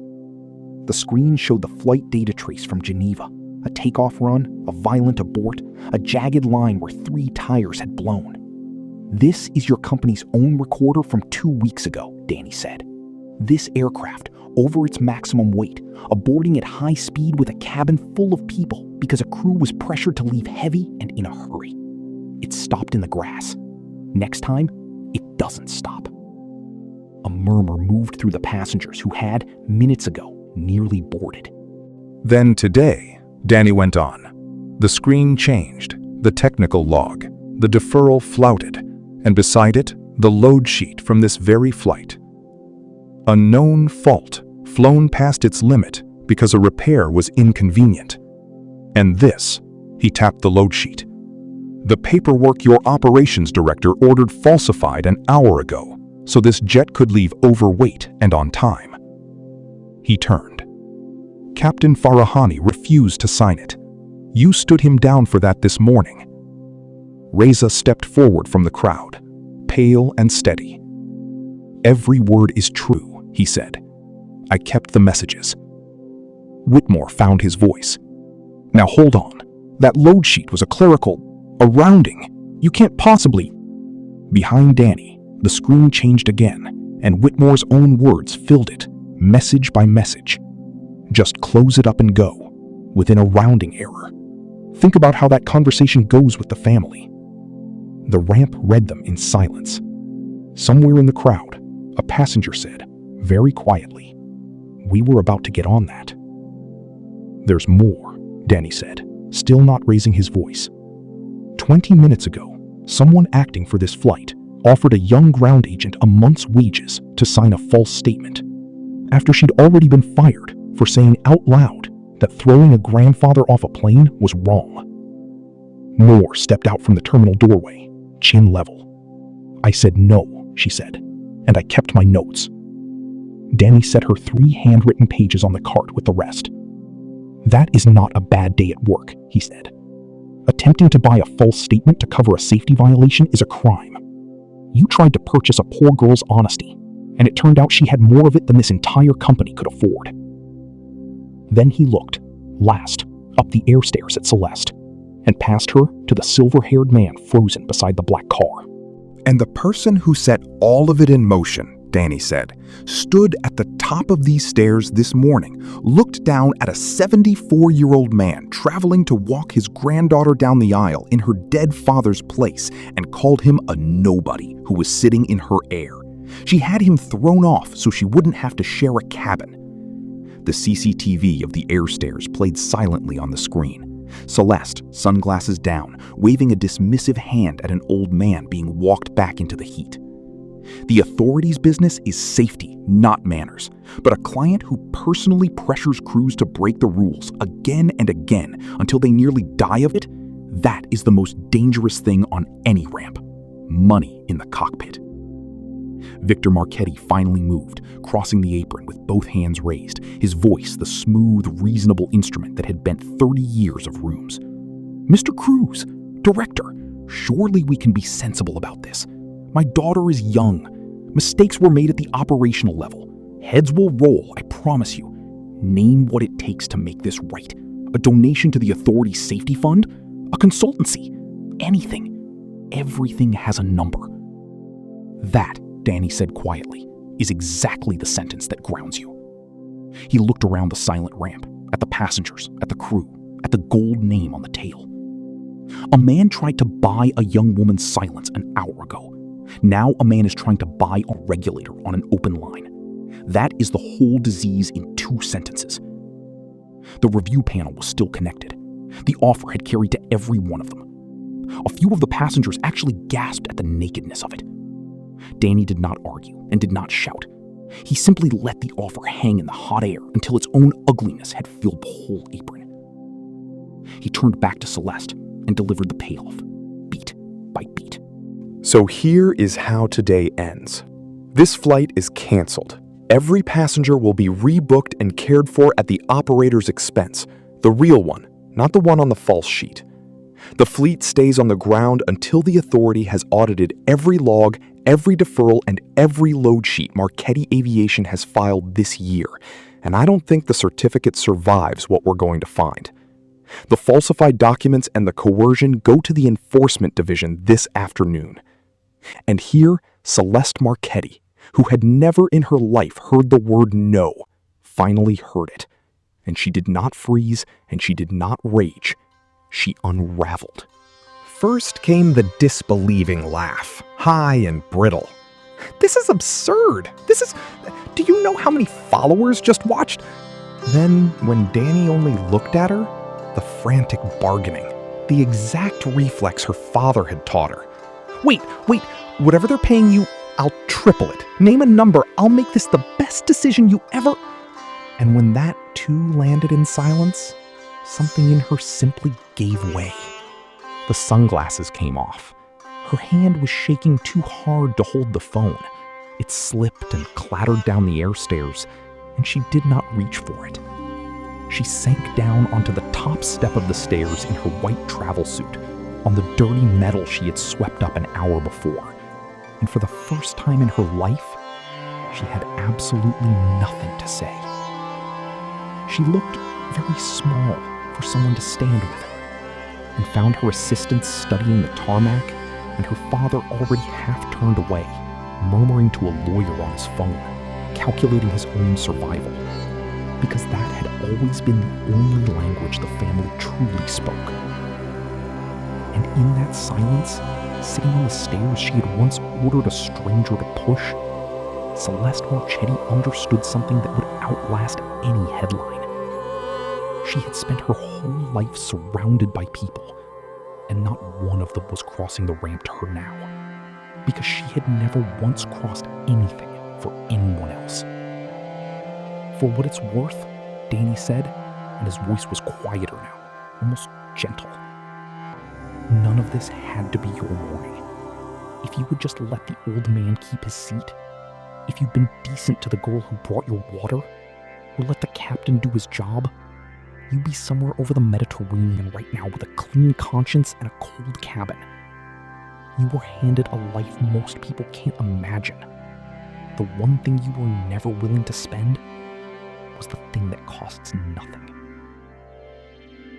The screen showed the flight data trace from Geneva, a takeoff run, a violent abort, a jagged line where 3 tires had blown. "This is your company's own recorder from 2 weeks ago," Danny said. "This aircraft, over its maximum weight, aborting at high speed with a cabin full of people because a crew was pressured to leave heavy and in a hurry. It stopped in the grass. Next time, it doesn't stop." A murmur moved through the passengers who had, minutes ago, nearly boarded. Then today, Danny went on. The screen changed, the technical log, the deferral flouted, and beside it, the load sheet from this very flight. A known fault, flown past its limit because a repair was inconvenient. And this, he tapped the load sheet. "The paperwork your operations director ordered falsified an hour ago, so this jet could leave overweight and on time." He turned. Captain Farahani refused to sign it. "You stood him down for that this morning." Reza stepped forward from the crowd, pale and steady. "Every word is true," he said. "I kept the messages." Whitmore found his voice. "Now hold on. That load sheet was a rounding. You can't possibly—" Behind Danny, the screen changed again, and Whitmore's own words filled it, message by message. "Just close it up and go, within a rounding error. Think about how that conversation goes with the family." The ramp read them in silence. Somewhere in the crowd, a passenger said, very quietly, "We were about to get on that." "There's more," Danny said, still not raising his voice. 20 minutes ago, someone acting for this flight offered a young ground agent a month's wages to sign a false statement, after she'd already been fired for saying out loud that throwing a grandfather off a plane was wrong. Moore stepped out from the terminal doorway, chin level. "I said no," she said, "and I kept my notes." Danny set her 3 handwritten pages on the cart with the rest. "That is not a bad day at work," he said. "Attempting to buy a false statement to cover a safety violation is a crime. You tried to purchase a poor girl's honesty, and it turned out she had more of it than this entire company could afford. Then he looked, last, up the air stairs at Celeste, and past her to the silver-haired man frozen beside the black car. And the person who set all of it in motion, Danny said, stood at the top of these stairs this morning, looked down at a 74-year-old man traveling to walk his granddaughter down the aisle in her dead father's place, and called him a nobody who was sitting in her air. She had him thrown off so she wouldn't have to share a cabin. The CCTV of the air stairs played silently on the screen. Celeste, sunglasses down, waving a dismissive hand at an old man being walked back into the heat. The authorities' business is safety, not manners. But a client who personally pressures crews to break the rules again and again until they nearly die of it, that is the most dangerous thing on any ramp. Money in the cockpit. Victor Marchetti finally moved, crossing the apron with both hands raised, his voice the smooth, reasonable instrument that had bent 30 years of rooms. "Mr. Cruz, Director, surely we can be sensible about this. My daughter is young. Mistakes were made at the operational level. Heads will roll, I promise you. Name what it takes to make this right. A donation to the authorities' safety fund? A consultancy? Anything. Everything has a number." That, Danny said quietly, is exactly the sentence that grounds you. He looked around the silent ramp, at the passengers, at the crew, at the gold name on the tail. A man tried to buy a young woman's silence an hour ago. Now a man is trying to buy a regulator on an open line. That is the whole disease in 2 sentences. The review panel was still connected. The offer had carried to every one of them. A few of the passengers actually gasped at the nakedness of it. Danny did not argue and did not shout. He simply let the offer hang in the hot air until its own ugliness had filled the whole apron. He turned back to Celeste and delivered the payoff, beat by beat. So here is how today ends. This flight is canceled. Every passenger will be rebooked and cared for at the operator's expense, the real one, not the one on the false sheet. The fleet stays on the ground until the authority has audited every log, every deferral, and every load sheet Marchetti Aviation has filed this year, and I don't think the certificate survives what we're going to find. The falsified documents and the coercion go to the enforcement division this afternoon. And here, Celeste Marchetti, who had never in her life heard the word no, finally heard it. And she did not freeze, and she did not rage. She unraveled. First came the disbelieving laugh, high and brittle. "This is absurd. Do you know how many followers just watched?" Then, when Danny only looked at her, the frantic bargaining, the exact reflex her father had taught her. Wait, whatever they're paying you, I'll triple it. Name a number, I'll make this the best decision you ever... And when that too landed in silence, something in her simply gave way. The sunglasses came off. Her hand was shaking too hard to hold the phone. It slipped and clattered down the air stairs, and she did not reach for it. She sank down onto the top step of the stairs in her white travel suit, on the dirty metal she had swept up an hour before. And for the first time in her life, she had absolutely nothing to say. She looked very small for someone to stand with her, and found her assistants studying the tarmac and her father already half turned away, murmuring to a lawyer on his phone, calculating his own survival, because that had always been the only language the family truly spoke. And in that silence, sitting on the stairs she had once ordered a stranger to push, Celeste Marchetti understood something that would outlast any headline. She had spent her whole life surrounded by people, and not one of them was crossing the ramp to her now, because she had never once crossed anything for anyone else. "For what it's worth," Danny said, and his voice was quieter now, almost gentle. "None of this had to be your warning. If you would just let the old man keep his seat, if you'd been decent to the girl who brought your water, or let the captain do his job, you'd be somewhere over the Mediterranean right now with a clean conscience and a cold cabin. You were handed a life most people can't imagine. The one thing you were never willing to spend was the thing that costs nothing.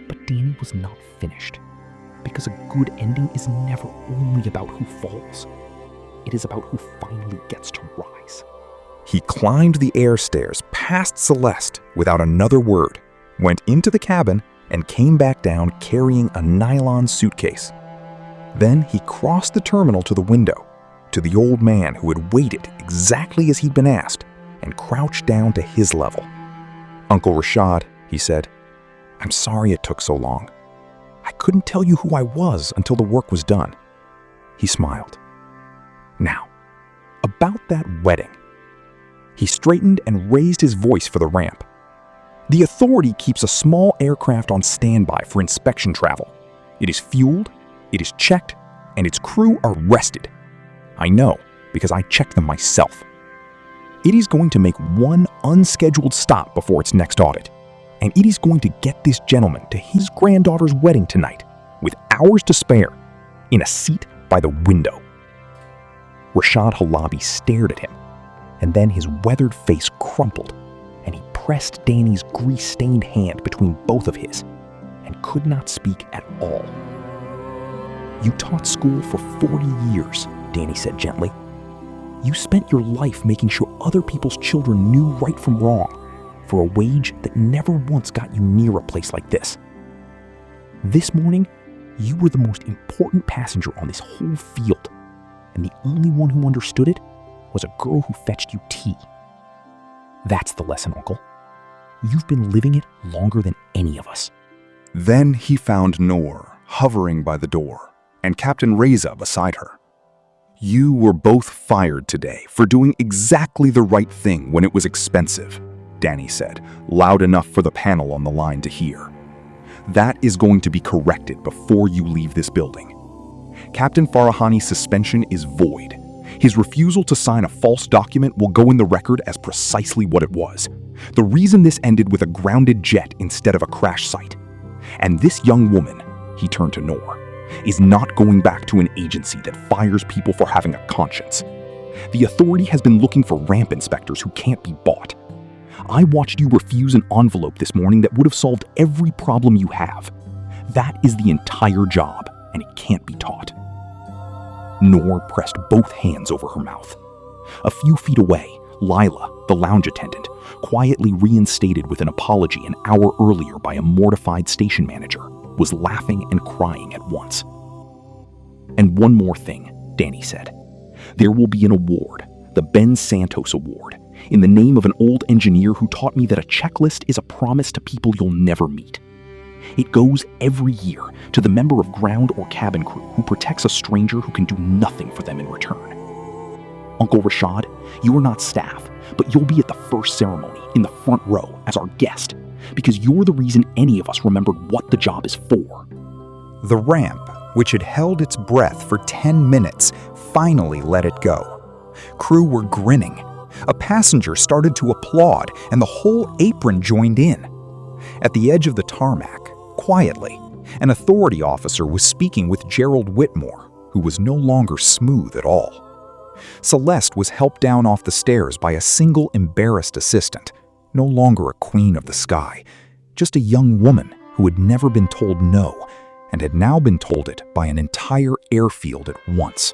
But Danny was not finished, because a good ending is never only about who falls. It is about who finally gets to rise. He climbed the air stairs past Celeste without another word, went into the cabin, and came back down carrying a nylon suitcase. Then he crossed the terminal to the window, to the old man who had waited exactly as he'd been asked, and crouched down to his level. "Uncle Rashad," he said, "I'm sorry it took so long. I couldn't tell you who I was until the work was done." He smiled. "Now, about that wedding." He straightened and raised his voice for the ramp. "The authority keeps a small aircraft on standby for inspection travel. It is fueled, it is checked, and its crew are rested. I know, because I checked them myself. It is going to make one unscheduled stop before its next audit, and it is going to get this gentleman to his granddaughter's wedding tonight, with hours to spare, in a seat by the window." Rashad Halabi stared at him, and then his weathered face crumpled, and he pressed Danny's grease-stained hand between both of his, and could not speak at all. "You taught school for 40 years, Danny said gently. "You spent your life making sure other people's children knew right from wrong, for a wage that never once got you near a place like this. This morning, you were the most important passenger on this whole field, and the only one who understood it was a girl who fetched you tea. That's the lesson, Uncle. You've been living it longer than any of us." Then he found Noor hovering by the door, and Captain Reza beside her. "You were both fired today for doing exactly the right thing when it was expensive," Danny said, loud enough for the panel on the line to hear. "That is going to be corrected before you leave this building. Captain Farahani's suspension is void. His refusal to sign a false document will go in the record as precisely what it was. The reason this ended with a grounded jet instead of a crash site. And this young woman," he turned to Noor, "is not going back to an agency that fires people for having a conscience. The authority has been looking for ramp inspectors who can't be bought. I watched you refuse an envelope this morning that would have solved every problem you have. That is the entire job, and it can't be taught." Noor pressed both hands over her mouth. A few feet away, Lila, the lounge attendant, quietly reinstated with an apology an hour earlier by a mortified station manager, was laughing and crying at once. "And one more thing," Danny said. "There will be an award, the Ben Santos Award, in the name of an old engineer who taught me that a checklist is a promise to people you'll never meet. It goes every year to the member of ground or cabin crew who protects a stranger who can do nothing for them in return. Uncle Rashad, you are not staff, but you'll be at the first ceremony in the front row as our guest, because you're the reason any of us remembered what the job is for." The ramp, which had held its breath for 10 minutes, finally let it go. Crew were grinning. A passenger started to applaud, and the whole apron joined in. At the edge of the tarmac, quietly, an authority officer was speaking with Gerald Whitmore, who was no longer smooth at all. Celeste was helped down off the stairs by a single embarrassed assistant, no longer a queen of the sky, just a young woman who had never been told no, and had now been told it by an entire airfield at once,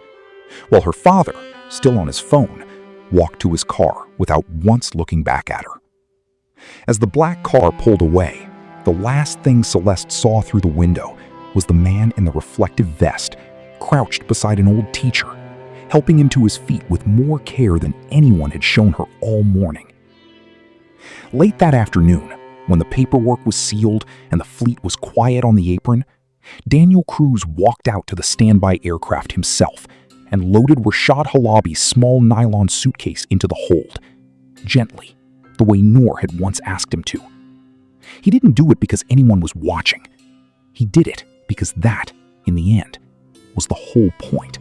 while her father, still on his phone, walked to his car without once looking back at her. As the black car pulled away, the last thing Celeste saw through the window was the man in the reflective vest, crouched beside an old teacher, helping him to his feet with more care than anyone had shown her all morning. Late that afternoon, when the paperwork was sealed and the fleet was quiet on the apron, Daniel Cruz walked out to the standby aircraft himself and loaded Rashad Halabi's small nylon suitcase into the hold, gently, the way Noor had once asked him to. He didn't do it because anyone was watching. He did it because that, in the end, was the whole point.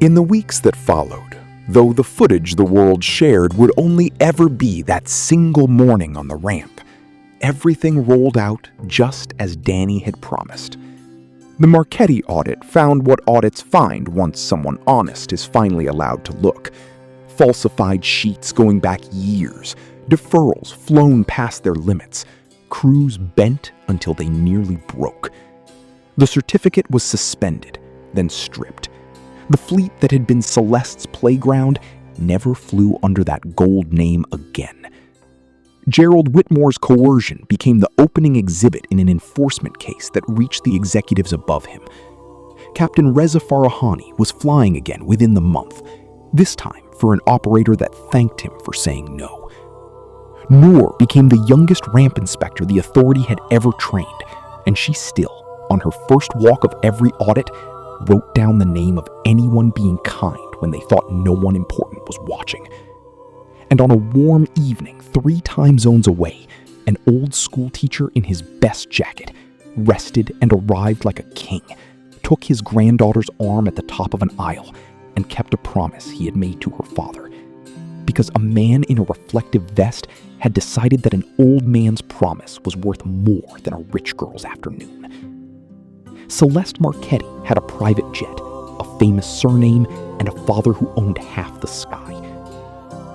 In the weeks that followed, though the footage the world shared would only ever be that single morning on the ramp, everything rolled out just as Danny had promised. The Marchetti audit found what audits find once someone honest is finally allowed to look. Falsified sheets going back years, deferrals flown past their limits, crews bent until they nearly broke. The certificate was suspended, then stripped. The fleet that had been Celeste's playground never flew under that gold name again. Gerald Whitmore's coercion became the opening exhibit in an enforcement case that reached the executives above him. Captain Reza Farahani was flying again within the month, this time for an operator that thanked him for saying no. Noor became the youngest ramp inspector the authority had ever trained, and she still, on her first walk of every audit, wrote down the name of anyone being kind when they thought no one important was watching. And on a warm evening 3 time zones away, an old school teacher in his best jacket, rested and arrived like a king, took his granddaughter's arm at the top of an aisle, and kept a promise he had made to her father. Because a man in a reflective vest had decided that an old man's promise was worth more than a rich girl's afternoon. Celeste Marchetti had a private jet, a famous surname, and a father who owned half the sky.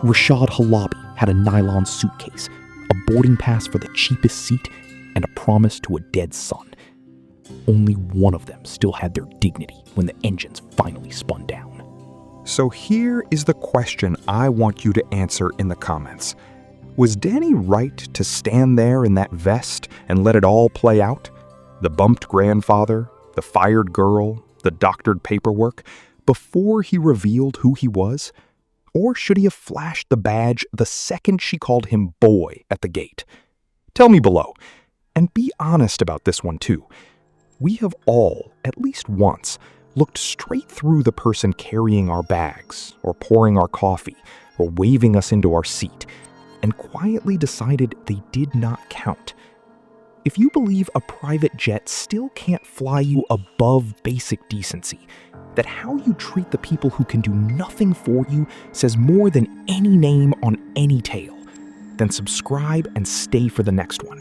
Rashad Halabi had a nylon suitcase, a boarding pass for the cheapest seat, and a promise to a dead son. Only one of them still had their dignity when the engines finally spun down. So here is the question I want you to answer in the comments. Was Danny right to stand there in that vest and let it all play out? The bumped grandfather, the fired girl, the doctored paperwork, before he revealed who he was? Or should he have flashed the badge the second she called him boy at the gate? Tell me below, and be honest about this one too. We have all, at least once, looked straight through the person carrying our bags, or pouring our coffee, or waving us into our seat, and quietly decided they did not count. If you believe a private jet still can't fly you above basic decency, that how you treat the people who can do nothing for you says more than any name on any tale, then subscribe and stay for the next one.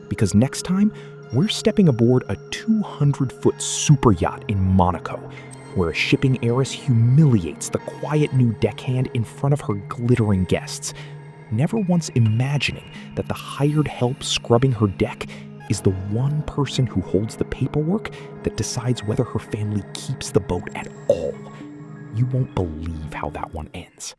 Because next time, we're stepping aboard a 200-foot super yacht in Monaco, where a shipping heiress humiliates the quiet new deckhand in front of her glittering guests, never once imagining that the hired help scrubbing her deck is the one person who holds the paperwork that decides whether her family keeps the boat at all. You won't believe how that one ends.